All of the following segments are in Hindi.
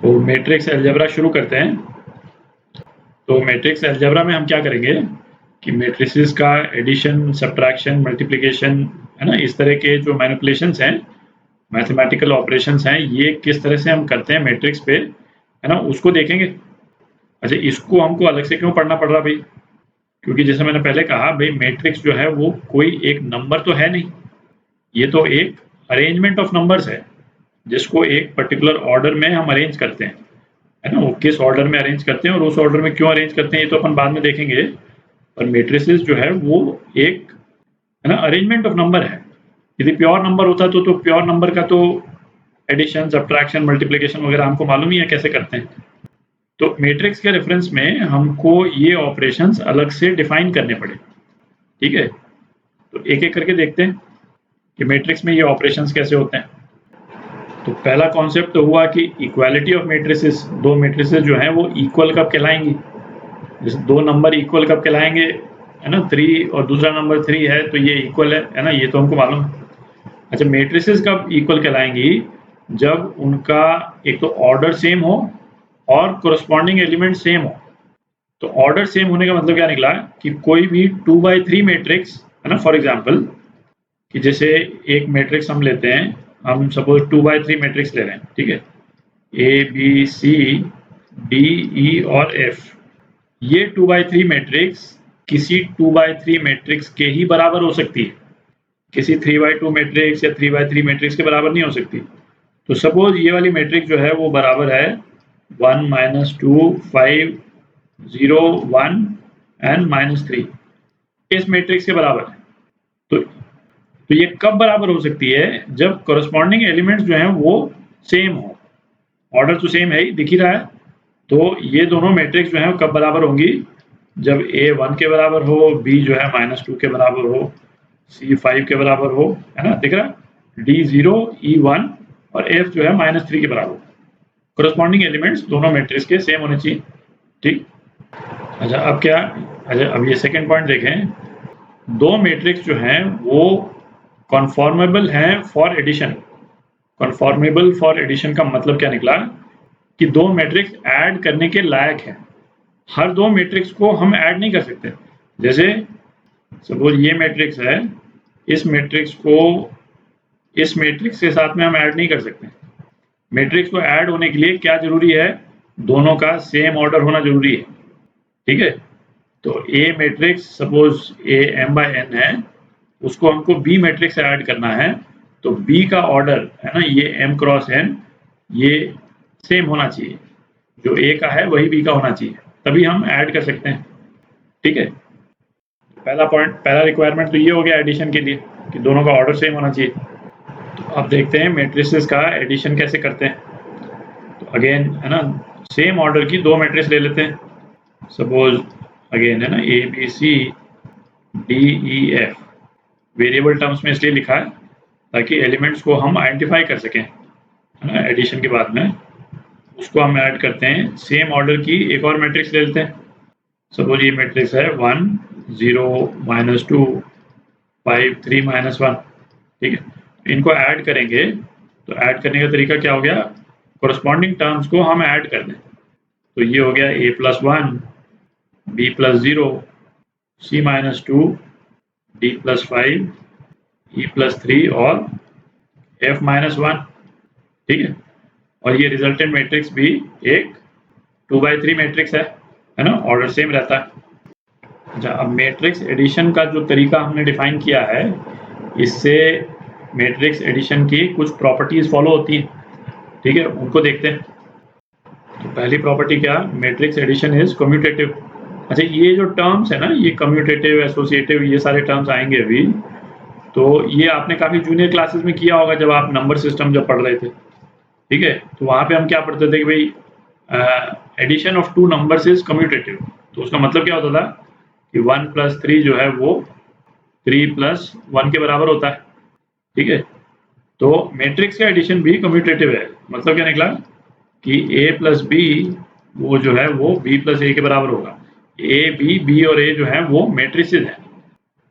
तो मैट्रिक्स अलजेब्रा शुरू करते हैं। तो मैट्रिक्स अलजेब्रा में हम क्या करेंगे कि मैट्रिसेस का एडिशन, सब्ट्रैक्शन, मल्टीप्लिकेशन, है ना, इस तरह के जो मैनिपुलेशंस हैं, मैथमेटिकल ऑपरेशंस हैं, ये किस तरह से हम करते हैं मैट्रिक्स पे, है ना, उसको देखेंगे। अच्छा, इसको हमको अलग से क्यों पढ़ना पड़ रहा भाई? क्योंकि जैसे मैंने पहले कहा भाई, मैट्रिक्स जो है वो कोई एक नंबर तो है नहीं, ये तो एक अरेंजमेंट ऑफ नंबर्स है जिसको एक पर्टिकुलर ऑर्डर में हम अरेंज करते हैं, है ना। वो किस ऑर्डर में अरेंज करते हैं और उस ऑर्डर में क्यों अरेंज करते हैं ये तो अपन बाद में देखेंगे। और मैट्रिसेस जो है वो एक, है ना, अरेंजमेंट ऑफ नंबर है। यदि प्योर नंबर होता तो प्योर नंबर का तो एडिशन, सब्ट्रैक्शन, मल्टीप्लिकेशन वगैरह हमको मालूम ही है कैसे करते हैं। तो मैट्रिक्स के रेफरेंस में हमको ये ऑपरेशंस अलग से डिफाइन करने पड़े, ठीक है। तो एक एक करके देखते हैं कि मैट्रिक्स में ये ऑपरेशंस कैसे होते हैं। तो पहला कॉन्सेप्ट तो हुआ कि इक्वालिटी ऑफ मैट्रिसेस, दो मैट्रिसेस जो हैं वो इक्वल कब कहलाएंगी। जैसे दो नंबर इक्वल कब कहलाएंगे, है ना, 3 और दूसरा नंबर 3 है तो ये इक्वल है ना, ये तो हमको मालूम है। अच्छा, मैट्रिसेस कब इक्वल कहलाएंगी, जब उनका एक तो ऑर्डर सेम हो और कोरस्पॉन्डिंग एलिमेंट सेम हो। तो ऑर्डर सेम होने का मतलब क्या निकला कि कोई भी 2/3 मैट्रिक्स, है ना, फॉर एग्जांपल कि जैसे एक मैट्रिक्स हम लेते हैं, हम सपोज 2/3 मैट्रिक्स ले रहे हैं, ठीक है, ए बी सी डी ई और एफ। ये 2/3 मैट्रिक्स किसी 2/3 मैट्रिक्स के ही बराबर हो सकती है, किसी 3/2 मैट्रिक्स या 3/3 मैट्रिक्स के बराबर नहीं हो सकती। तो सपोज ये वाली मैट्रिक्स जो है वो बराबर है 1 -2 5 0 1 एंड -3, इस मैट्रिक्स के बराबर है। तो ये कब बराबर हो सकती है, जब कोरस्पॉन्डिंग एलिमेंट्स जो हैं वो सेम हो। ऑर्डर तो सेम है ही, दिख ही रहा है। तो ये दोनों मैट्रिक्स जो हैं कब बराबर होंगी, जब ए 1 के बराबर हो, बी जो है -2 के बराबर हो, सी 5 के बराबर हो, है ना, दिख रहा है, डी 0 ई 1 और एफ जो है -3 के बराबर। कोरस्पॉन्डिंग एलिमेंट्स दोनों मैट्रिक्स के सेम होने चाहिए, ठीक। अच्छा, अब क्या, अच्छा अब ये सेकेंड पॉइंट देखें। दो मैट्रिक्स जो हैं वो कन्फॉर्मेबल हैं फॉर एडिशन। कन्फॉर्मेबल फॉर एडिशन का मतलब क्या निकला कि दो मैट्रिक्स ऐड करने के लायक है। हर दो मैट्रिक्स को हम ऐड नहीं कर सकते। जैसे सपोज ये मैट्रिक्स है, इस मैट्रिक्स को इस मैट्रिक्स के साथ में हम ऐड नहीं कर सकते। मैट्रिक्स को ऐड होने के लिए क्या जरूरी है, दोनों का सेम ऑर्डर होना जरूरी है, ठीक है। तो ए मैट्रिक्स सपोज ए m/n है, उसको हमको बी मैट्रिक्स से ऐड करना है, तो बी का ऑर्डर, है ना, ये m क्रॉस n, ये सेम होना चाहिए, जो ए का है वही बी का होना चाहिए, तभी हम ऐड कर सकते हैं, ठीक है। पहला पॉइंट, पहला रिक्वायरमेंट तो ये हो गया एडिशन के लिए कि दोनों का ऑर्डर सेम होना चाहिए। तो अब देखते हैं मैट्रिसेस का एडिशन कैसे करते हैं। तो अगेन, है ना, सेम ऑर्डर की दो मैट्रिक्स ले लेते हैं। सपोज अगेन, है ना, A B C D E F, variable terms में इसलिए लिखा है ताकि एलिमेंट्स को हम आइडेंटिफाई कर सकें, है ना। एडिशन के बाद में उसको हम ऐड करते हैं। सेम ऑर्डर की एक और मैट्रिक्स ले लेते हैं। सपोज ये मैट्रिक्स है 1 0 -2 5 3 -1, ठीक है। इनको ऐड करेंगे तो ऐड करने का तरीका क्या हो गया, कोरस्पॉन्डिंग टर्म्स को हम ऐड कर दें। तो ये हो गया a+1 b+0 c-2 d+5 e+3 और f-1, ठीक है। और ये रिजल्टेंट मैट्रिक्स भी एक 2/3 मैट्रिक्स है ना, ऑर्डर सेम रहता है। अच्छा, अब मैट्रिक्स एडिशन का जो तरीका हमने डिफाइन किया है, इससे मैट्रिक्स एडिशन की कुछ प्रॉपर्टीज फॉलो होती हैं, ठीक है, उनको देखते हैं। तो पहली प्रॉपर्टी क्या, मैट्रिक्स एडिशन इज कम्यूटेटिव। अच्छा, ये जो टर्म्स है ना, ये कम्यूटेटिव, एसोसिएटिव, ये सारे टर्म्स आएंगे अभी। तो ये आपने काफी जूनियर क्लासेस में किया होगा जब आप नंबर सिस्टम जब पढ़ रहे थे, ठीक है। तो वहां पे हम क्या पढ़ते थे कि भाई addition of two numbers is commutative. तो उसका मतलब क्या होता था कि 1 + 3 जो है वो 3 + 1 के बराबर होता है, ठीक है। तो मैट्रिक्स का एडिशन भी कम्यूटेटिव है। मतलब क्या निकला कि a + b वो जो है वो b + a के बराबर होगा। a b और a जो है वो मैट्रिसेस हैं,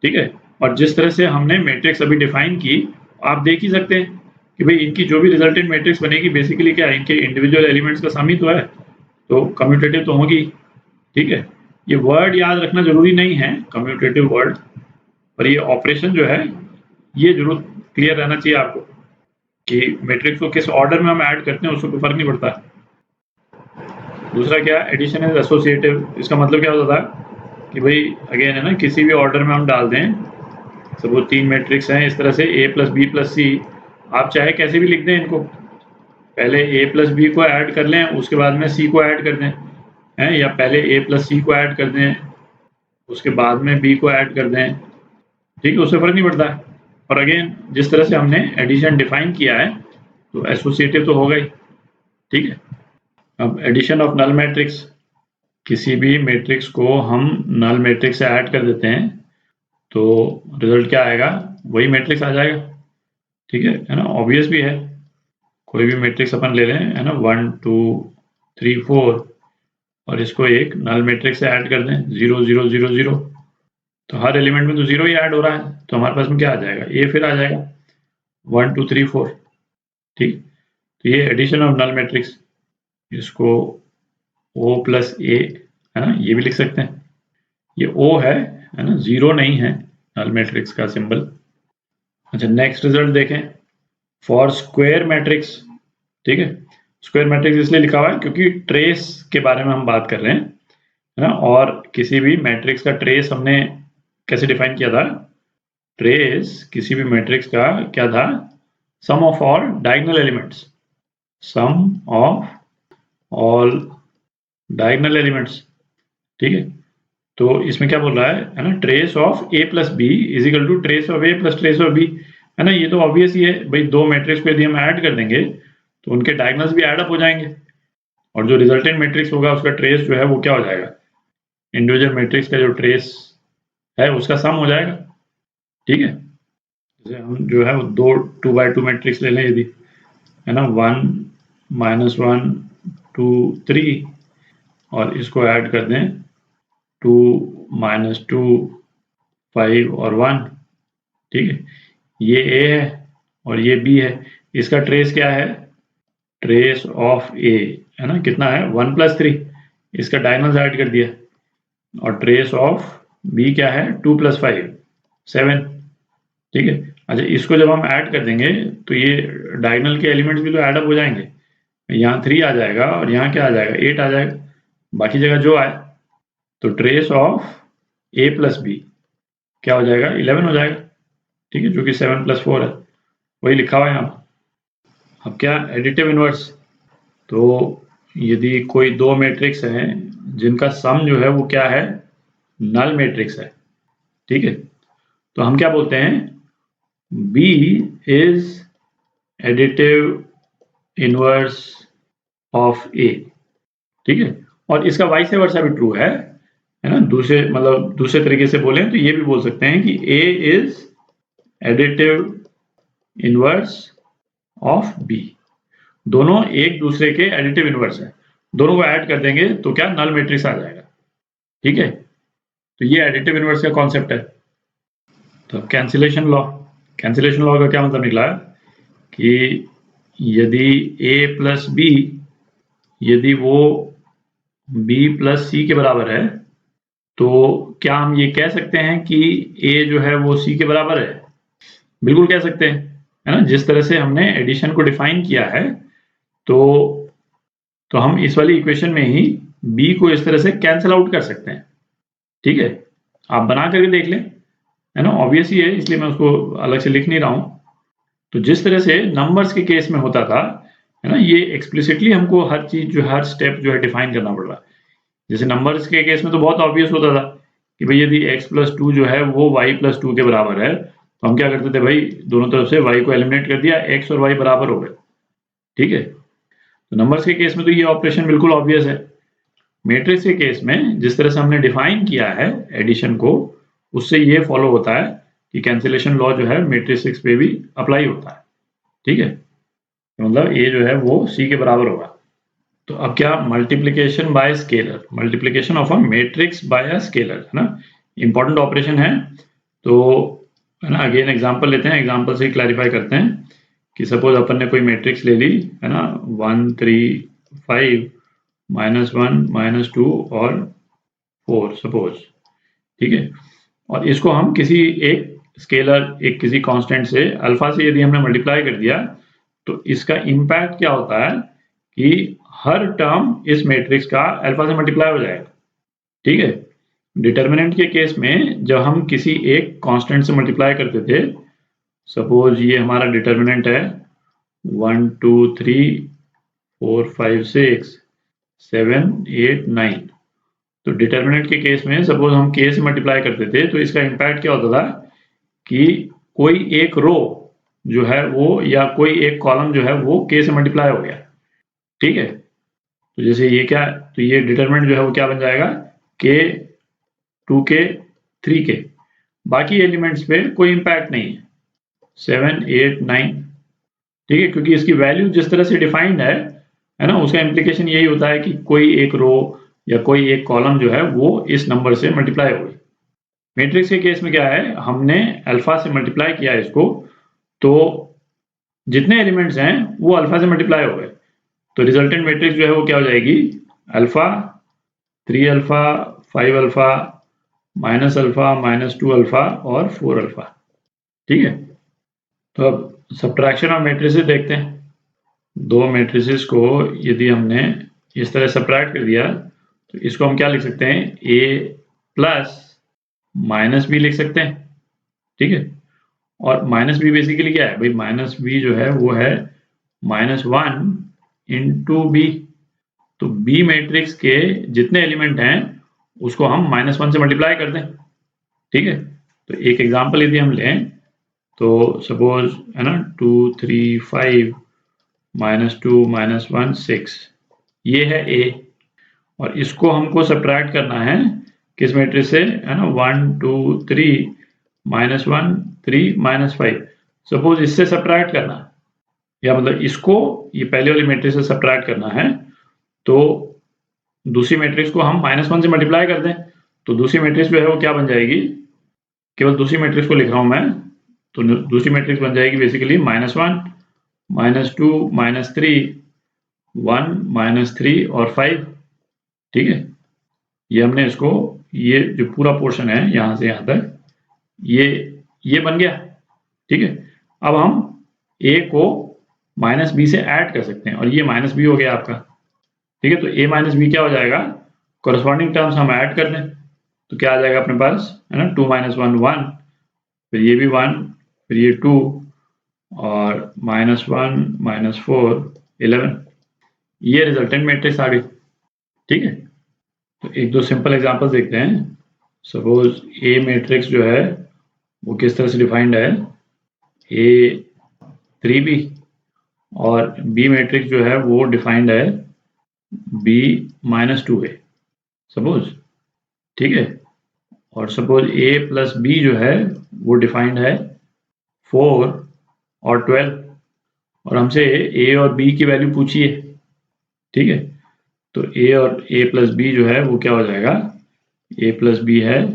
ठीक है। और जिस तरह से हमने मैट्रिक्स अभी डिफाइन की, आप देख ही सकते हैं कि भाई इनकी जो भी रिजल्टेंट मैट्रिक्स बनेगी बेसिकली क्या है, इनके इंडिविजुअल एलिमेंट्स का सम ही तो है, तो कम्यूटेटिव तो होगी। ठीक है, ये वर्ड याद रखना जरूरी नहीं है कम्यूटेटिव वर्ड, पर ये ऑपरेशन जो है ये जरूर क्लियर रहना चाहिए आपको कि मैट्रिक्स को किस ऑर्डर में हम ऐड करते हैं उससे कोई फर्क नहीं पड़ता। दूसरा क्या, एडिशन इज एसोसिएटिव। इसका मतलब क्या होता था कि भाई अगेन है ना, किसी भी ऑर्डर में हम डाल दें, सपोज 3 मैट्रिक्स हैं इस तरह से A प्लस बी प्लस सी, आप चाहे कैसे भी लिख दें इनको, पहले A प्लस बी को ऐड कर लें उसके बाद में C को ऐड कर दें, हैं, या पहले A प्लस सी को ऐड कर दें उसके बाद में B को ऐड कर दें, ठीक है, उससे फर्क नहीं पड़ता। और अगेन जिस तरह से हमने एडिशन डिफाइन किया है तो एसोसिएटिव तो होगा ही। ठीक है, अब एडिशन ऑफ नल मैट्रिक्स, किसी भी मैट्रिक्स को हम नल मैट्रिक्स से ऐड कर देते हैं तो रिजल्ट क्या आएगा, वही मैट्रिक्स आ जाएगा। ठीक है ना, ऑब्वियस भी है। कोई भी मैट्रिक्स अपन ले लें, है ना, 1 2 3 4, और इसको एक नल मैट्रिक्स से ऐड कर दें 0 0 0 0, तो हर एलिमेंट में तो 0 ही ऐड हो रहा है, तो हमारे पास में क्या आ जाएगा, A फिर आ जाएगा 1 2 3 4। ठीक, तो ये एडिशन ऑफ नल मैट्रिक्स, इसको O प्लस A, है ना, ये भी लिख सकते हैं। ये O है ना, 0 नहीं है नल मैट्रिक्स का सिंबल। अच्छा, नेक्स्ट रिजल्ट देखें, फॉर स्क्वायर मैट्रिक्स। ठीक है, स्क्वायर मैट्रिक्स इसलिए लिखा हुआ है क्योंकि ट्रेस के बारे में हम बात कर रहे हैं, है ना, और किसी भी मैट्रिक्स का ट्रेस हमने कैसे डिफाइन किया था, ट्रेस किसी भी मैट्रिक्स का क्या था, sum of all diagonal elements, sum of all diagonal elements. ठीक है, तो इसमें क्या बोल रहा है ना, trace of A plus B is equal to trace of A plus trace of B, है ना, ये तो ऑब्वियस ही है भाई, दो मैट्रिक्स को यदि हम ऐड कर देंगे तो उनके डायगोनल्स भी ऐड अप हो जाएंगे, और जो रिजल्टेंट मैट्रिक्स होगा उसका ट्रेस जो है वो क्या हो जाएगा, इंडिविजुअल मैट्रिक्स का जो ट्रेस है उसका सम हो जाएगा। ठीक है, जैसे हम जो है वो दो 2x2 मैट्रिक्स ले लें यदि, है ना, 1 -1 2 3, और इसको ऐड कर दें 2 -2 5 और 1। ठीक है, ये A है और ये B है, इसका ट्रेस क्या है, ट्रेस ऑफ A, है ना, कितना है 1 + 3, इसका डायगोनल्स ऐड कर दिया, और ट्रेस ऑफ B क्या है 2 + 5 7। ठीक है, अच्छा, इसको जब हम ऐड कर देंगे तो ये डायगोनल के एलिमेंट्स भी तो ऐड अप हो जाएंगे, यहाँ 3 आ जाएगा और यहाँ क्या आ जाएगा 8 आ जाएगा, बाकी जगह जो आए, तो ट्रेस ऑफ A + B क्या हो जाएगा 11 हो जाएगा। ठीक है, जो कि 7 + 4 है, वही लिखा हुआ है यहाँ। अब क्या, एडिटिव इनवर्स, तो यदि कोई दो मैट्रिक्स हैं जिनका सम जो है वो क्या है, नल मैट्रिक्स है। ठीक है, तो हम क्या बोलते हैं, B is additive inverse of A। ठीक है, और इसका वाइस वर्सा भी ट्रू है ना, दूसरे तरीके से बोलें तो ये भी बोल सकते हैं कि A is additive inverse of B। दोनों एक दूसरे के एडिटिव इनवर्स है, दोनों को ऐड कर देंगे तो क्या, नल मैट्रिक्स आ जाएगा। ठीक है, तो ये एडिटिव इनवर्स का कॉन्सेप्ट है। तो कैंसिलेशन लॉ, कैंसिलेशन लॉ का क्या मतलब निकला कि यदि A प्लस B, यदि वो B प्लस C के बराबर है, तो क्या हम ये कह सकते हैं कि A जो है वो C के बराबर है? बिल्कुल कह सकते हैं, है ना, जिस तरह से हमने एडिशन को डिफाइन किया है, तो हम इस वाली इक्वेशन में ही B को इस तरह से कैंसिल आउट कर सकते हैं। ठीक है, आप बना करके देख लें, है ना, ऑब्वियस ही है, इसलिए मैं उसको अलग से लिख नहीं रहा हूँ। तो जिस तरह से नंबर्स के केस में होता था, है ना, ये एक्सप्लिसिटली हमको हर चीज जो हर स्टेप जो है डिफाइन करना पड़ रहा है। जैसे नंबर्स के केस में तो बहुत ऑब्वियस होता था कि भाई यदि x + 2 जो है वो y + 2 के बराबर है, तो हम क्या करते थे भाई, दोनों तरफ से y को एलिमिनेट कर दिया, x और y बराबर हो गए। ठीक है, तो नंबर्स के केस में तो ये ऑपरेशन बिल्कुल ऑब्वियस है। मैट्रिक्स के केस में जिस तरह से हमने डिफाइन किया है एडिशन को, उससे ये फॉलो होता है कि कैंसिलेशन लॉ जो है मैट्रिक्स पे भी अप्लाई होता है। ठीक है, मतलब A जो है वो C के बराबर होगा। तो अब क्या, multiplication bye scalar, multiplication of a matrix bye a scalar, है ना, इंपॉर्टेंट ऑपरेशन है। तो है ना, अगेन एग्जांपल लेते हैं, एग्जांपल से क्लैरिफाई करते हैं कि सपोज अपन ने कोई मैट्रिक्स ले ली है ना, 1 3 5 -1 -2 और 4 सपोज, ठीक है। और इसको हम किसी एक स्केलर, एक किसी कांस्टेंट से अल्फा से यदि हमने मल्टीप्लाई कर दिया, तो इसका इम्पैक्ट क्या होता है कि हर टर्म इस मैट्रिक्स का अल्फा से मल्टीप्लाई हो जाएगा, ठीक है। डिटर्मिनेंट के केस में जब हम किसी एक कांस्टेंट से मल्टीप्लाई करते थे, सपोज ये हमारा डिटर्मिनेंट है 1 2 3 4 5 6 7 8 9, तो डिटर्मिनेंट के केस में सपोज हम k से मल्टीप्लाई करते थे, तो इसका इम्पैक्ट क्या होता था कि कोई एक रो जो है वो, या कोई एक कॉलम जो है वो k से मल्टीप्लाई हो गया, ठीक है। तो जैसे ये क्या, तो ये डिटरमिनेंट जो है वो क्या बन जाएगा, k 2k 3k, बाकी एलिमेंट्स पे कोई इम्पैक्ट नहीं है, 7 8 9, ठीक है, क्योंकि इसकी वैल्यू जिस तरह से डिफाइंड है ना, उसका इम्प्लीकेशन यही होता है कि कोई एक रो या कोई एक कॉलम जो है वो इस नंबर से मल्टीप्लाई हो गई। मैट्रिक्स के केस में क्या है, हमने अल्फा से मल्टीप्लाई किया है इसको, तो जितने एलिमेंट्स हैं वो अल्फा से मल्टीप्लाई हो गए, तो रिजल्टेंट मैट्रिक्स जो है वो क्या हो जाएगी, alpha 3 alpha 5 alpha minus alpha -2 alpha और 4 अल्फा, ठीक है। तो अब सब्ट्रैक्शन ऑफ मैट्रिसेस देखते हैं। दो मैट्रिसेस को यदि हमने इस तरह सब्ट्रैक्ट कर दिया, तो इसको हम क्या लिख सकते हैं, a प्लस माइनस बी लिख सकते हैं, ठीक है। और माइनस बी बेसिकली क्या है भाई, माइनस बी जो है वो है -1 इंटू बी, तो बी मैट्रिक्स के जितने एलिमेंट हैं उसको हम -1 से मल्टीप्लाई कर दें, ठीक है। तो एक एग्जांपल यदि हम लें, तो सपोज है ना 2 3 5 -2 -1 6, ये है a, और इसको हमको सब्ट्रैक्ट करना है किस मैट्रिक्स से, है ना 1 2 3 -1 3 -5, सपोज इससे सब्ट्रैक्ट करना, या मतलब इसको ये पहले वाली मैट्रिक्स से सब्ट्रैक्ट करना है, तो दूसरी मैट्रिक्स को हम -1 से मल्टीप्लाई कर दें, तो दूसरी मैट्रिक्स जो है वो क्या बन जाएगी, केवल दूसरी मैट्रिक्स को लिख रहा हूं मैं, तो दूसरी मैट्रिक्स बन जाएगी बेसिकली -1 -2 -3 1 -3 और 5, ठीक है। ये हमने इसको, ये जो पूरा पोर्शन है यहां से यहां तक, ये बन गया, ठीक है। अब हम a को -b से ऐड कर सकते हैं, और ये -b हो गया आपका, ठीक है। तो a -b क्या हो जाएगा, कॉरेस्पॉन्डिंग टर्म्स हम ऐड कर दें, तो क्या आ जाएगा अपने पास, है ना 2 -1 1, फिर ये भी 1, फिर ये 2 और -1 -4 11, ये रिजल्टेंट मैट्रिक्स आ गई, ठीक है। तो एक दो सिंपल एग्जांपल्स देखते हैं। सपोज ए मैट्रिक्स जो है वो किस तरह से डिफाइंड है, a 3b, और बी मैट्रिक्स जो है वो डिफाइंड है b -2a सपोज, ठीक है। और सपोज a प्लस b जो है वो डिफाइंड है 4 और 12, और हमसे a और b की वैल्यू पूछी है, ठीक है। तो a और a प्लस b जो है वो क्या हो जाएगा, a प्लस b है,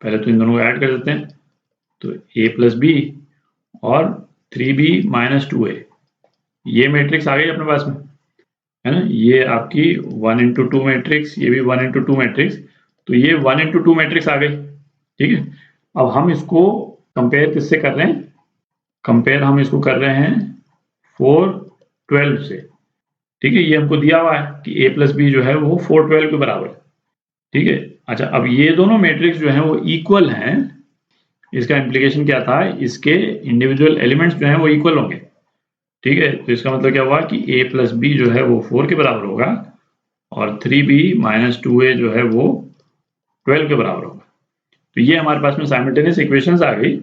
पहले तो इन दोनों को ऐड कर देते हैं, तो a प्लस b और 3b -2a, ये मैट्रिक्स आ गई अपने पास में, है ना। ये आपकी 1 इंटू 2 मैट्रिक्स, ये भी 1 इंटू 2 मैट्रिक्स, तो ये 1 इंटू 2 मैट्रिक्स आ गई, ठीक है। अब हम इसको कंपेयर किससे कर रहे हैं, कंपेयर हम इसको कर रहे हैं 4 12 से, ठीक है। ये हमको दिया हुआ है कि a प्लस बी जो है वो 4 12 के बराबर है, ठीक है। अच्छा, अब ये दोनों मैट्रिक्स जो हैं वो इक्वल हैं, इसका इम्प्लीकेशन क्या था, इसके इंडिविजुअल एलिमेंट्स जो हैं वो इक्वल होंगे, ठीक है। तो इसका मतलब क्या हुआ कि a प्लस बी जो है वो 4 के बराबर होगा, और 3b -2a जो है वो 12 के बराबर होगा। तो ये हमारे पास में साइमल्टेनियस इक्वेशंस आ गई,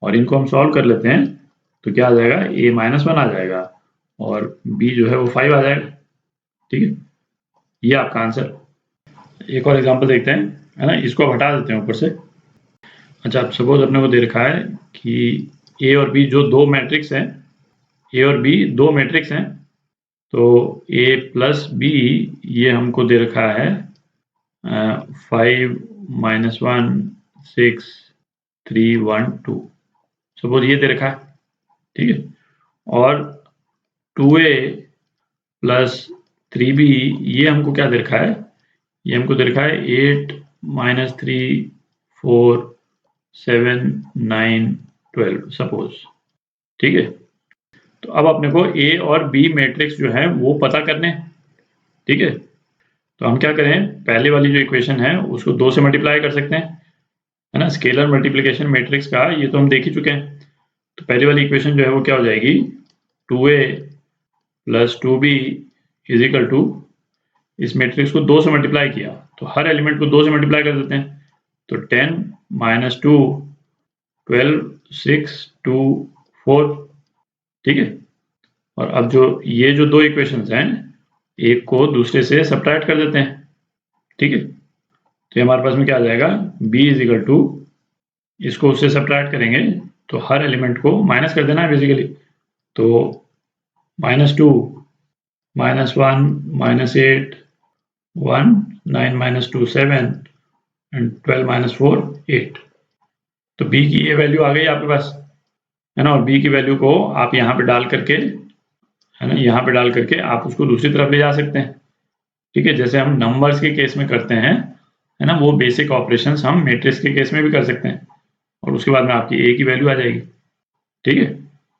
और इनको हम सॉल्व कर लेते हैं, तो क्या आ जाएगा, a -1 आ जाएगा और b जो है वो 5 आ जाएगा, ठीक है। ये आपका आंसर। एक और एग्जांपल देखते हैं, है ना, इसको हटा देते हैं ऊपर से। अच्छा, अब सपोज अपने को दे रखा है कि a और b जो दो मैट्रिक्स हैं, a और b दो मैट्रिक्स हैं, तो a प्लस बी ये हमको दे रखा है 5 -1 6 3 1 2, सपोज ये दे रखा है, ठीक है। और 2a प्लस 3b, ये हमको क्या दे रखा है, ये हमको दे रखा है 8 माइनस 3 4 7 9 12 सपोज। ठीक है, तो अब अपने को ए और बी मैट्रिक्स जो है वो पता करने हैं। ठीक है, तो हम क्या करें, पहले वाली जो इक्वेशन है उसको 2 से मल्टीप्लाई कर सकते हैं, है ना, स्केलर मल्टीप्लिकेशन मैट्रिक्स का ये तो हम देख ही चुके हैं। तो पहली वाली इक्वेशन जो है वो क्या हो जाएगी, 2a plus 2b is equal to, इस मैट्रिक्स को 2 से मल्टीप्लाई किया तो हर एलिमेंट को 2 से मल्टीप्लाई कर देते हैं, तो 10 माइनस 2 12 6 2 4। ठीक है, और अब जो ये जो दो इक्वेशंस हैं एक को दूसरे से सब्ट्रैक्ट कर देते हैं। ठीक है, तो ये हमारे पास में क्या आ जाएगा, b इज इक्वल टू, इसको उससे सब्ट्रैक्ट करेंगे तो हर एलिमेंट को माइनस कर देना है बेसिकली, तो -2 -1 -8 1 9 - 2 7 एंड 12 - 4 8। तो b की ये वैल्यू आ गई आपके पास, है ना, और b की वैल्यू को आप यहाँ पे डाल करके, है ना, यहाँ पे डाल करके आप उसको दूसरी तरफ ले जा सकते हैं। ठीक है, जैसे हम नंबर्स के केस में करते हैं, है ना, वो बेसिक ऑपरेशंस हम मैट्रिक्स के केस में भी कर सकते हैं, और उसके बाद में आपकी a की वैल्यू आ जाएगी। ठीक है,